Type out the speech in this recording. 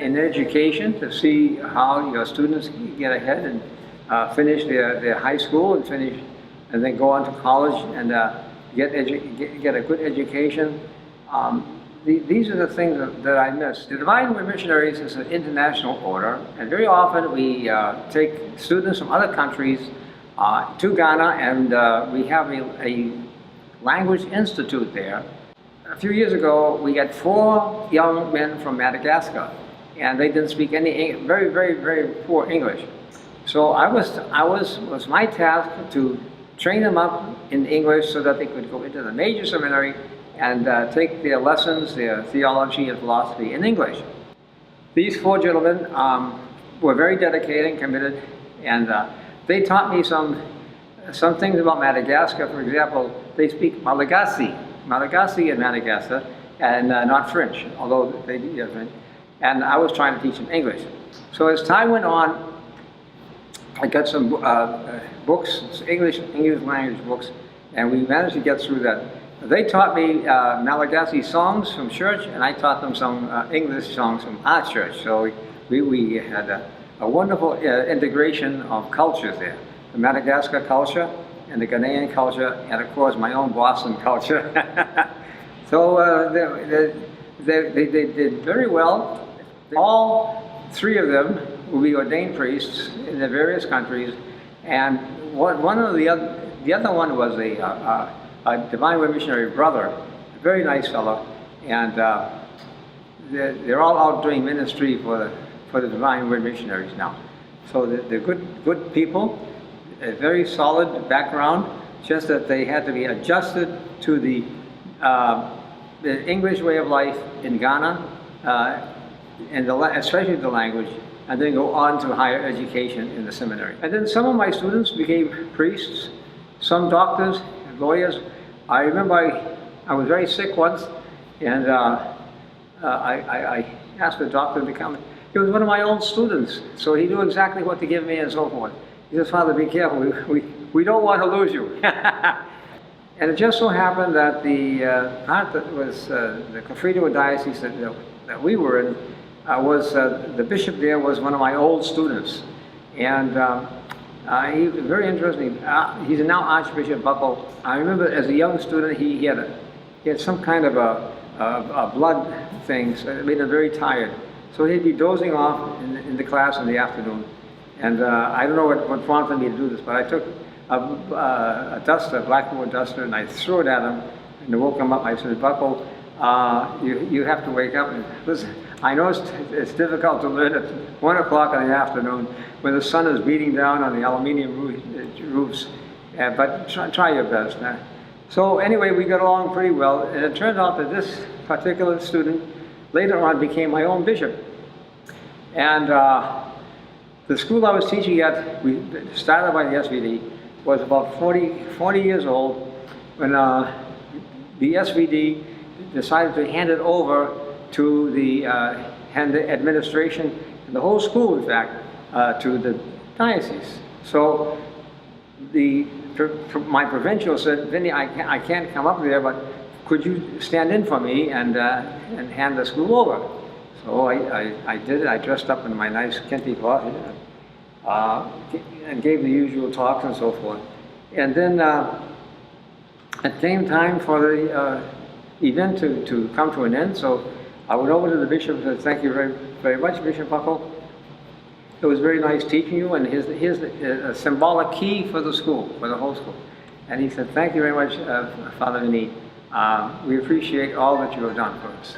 in education to see how your students get ahead and finish their high school and then go on to college and get a good education. These are the things that I miss. The Divine Word Missionaries is an international order, and very often we take students from other countries to Ghana, and we have a language institute there. A few years ago, we got 4 young men from Madagascar, and they didn't speak any very poor English. So it was my task to train them up in English so that they could go into the major seminary and take their lessons, their theology and philosophy in English. These 4 gentlemen were very dedicated and committed, and they taught me some things about Madagascar. For example, they speak Malagasy in Madagascar, and not French, although they do have French. And I was trying to teach them English. So as time went on, I got some books, English language books, and we managed to get through that. They taught me Malagasy songs from church, and I taught them some English songs from our church. So we had a wonderful integration of cultures there. The Madagascar culture, and the Ghanaian culture, and of course my own Boston culture. So they did very well. All 3 of them will be ordained priests in their various countries, and the other one was a Divine Word Missionary brother, a very nice fellow, and they're all out doing ministry for the Divine Word Missionaries now. So they're good people. A very solid background, just that they had to be adjusted to the English way of life in Ghana, and especially the language, and then go on to higher education in the seminary. And then some of my students became priests, some doctors, lawyers. I remember I was very sick once, and I asked the doctor to come. He was one of my old students, so he knew exactly what to give me and so forth. He says, "Father, be careful, we don't want to lose you." And it just so happened that the part that was the Confredo Diocese that we were in, the bishop there was one of my old students. And he was very interesting. He's now Archbishop Buckle. I remember as a young student, he had some kind of a blood thing, so it made him very tired. So he'd be dozing off in the class in the afternoon. And I don't know what prompted me to do this, but I took a duster, a blackboard duster, and I threw it at him, and I woke him up. I said, "Buckle, you have to wake up." And listen, I know it's difficult to learn at 1 o'clock in the afternoon when the sun is beating down on the aluminium roofs, but try your best. So anyway, we got along pretty well, and it turned out that this particular student later on became my own bishop. And the school I was teaching at, started by the SVD, was about 40 years old when the SVD decided to hand it over to the administration, and the whole school, in fact, to the diocese. So my provincial said, "Vinny, I can't come up there, but could you stand in for me and hand the school over?" So I did it. I dressed up in my nice kente cloth and gave the usual talks and so forth. And then it came time for the event to come to an end. So I went over to the bishop and said, "Thank you very much, Bishop Buckle. It was very nice teaching you, and here's a symbolic key for the school, for the whole school." And he said, "Thank you very much, Father Vinny. We appreciate all that you have done for us."